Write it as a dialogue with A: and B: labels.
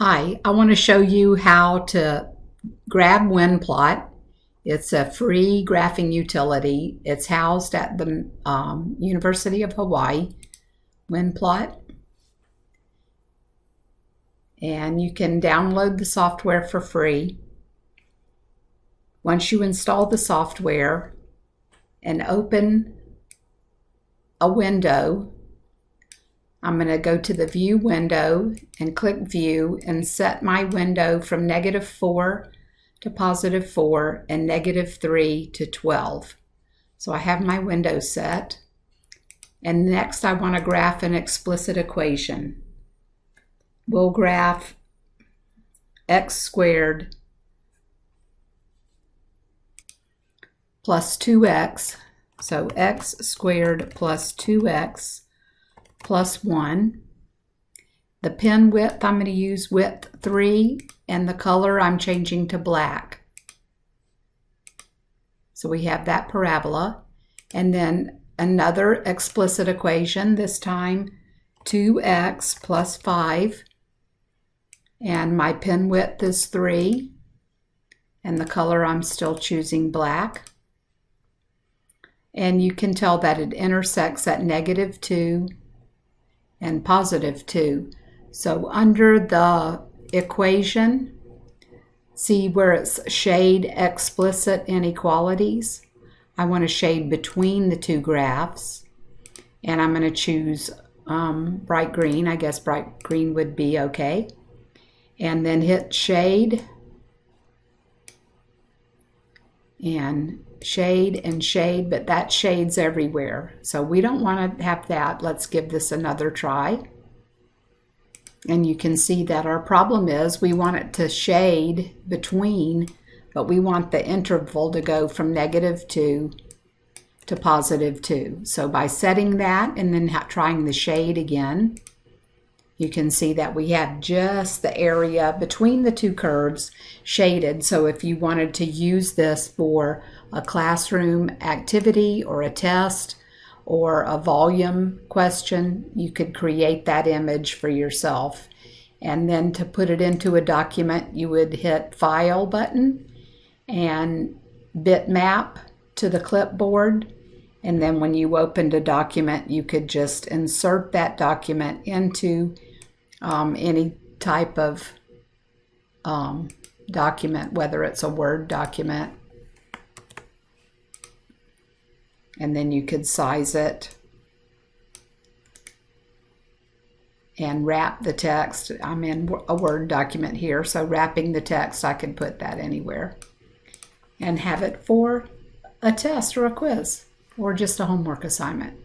A: Hi, I want to show you how to grab Winplot. It's a free graphing utility. It's housed at the University of Hawaii, Winplot. And you can download the software for free. Once you install the software and open a window, I'm going to go to the View window and click View and set my window from -4 to +4 and -3 to 12. So I have my window set. And next I want to graph an explicit equation. We'll graph x squared plus 2x. So x squared plus 2x plus 1. The pen width, I'm going to use width 3, and the color I'm changing to black. So we have that parabola. And then another explicit equation, this time 2x plus 5. And my pen width is 3, and the color I'm still choosing black. And you can tell that it intersects at -2 and +2. So under the equation, see where it's shade explicit inequalities? I want to shade between the two graphs, and I'm going to choose bright green. I guess bright green would be okay. And then hit shade and shade, but that shades everywhere. So we don't want to have that. Let's give this another try. And you can see that our problem is we want it to shade between, but we want the interval to go from -2 to +2. So by setting that and then trying the shade again, you can see that we have just the area between the two curves shaded. So if you wanted to use this for a classroom activity or a test or a volume question, you could create that image for yourself. And then to put it into a document, you would hit File button and bitmap to the clipboard. And then when you opened a document, you could just insert that document into any type of document, whether it's a Word document. And then you could size it and wrap the text. I'm in a Word document here, so wrapping the text, I could put that anywhere and have it for a test or a quiz or just a homework assignment.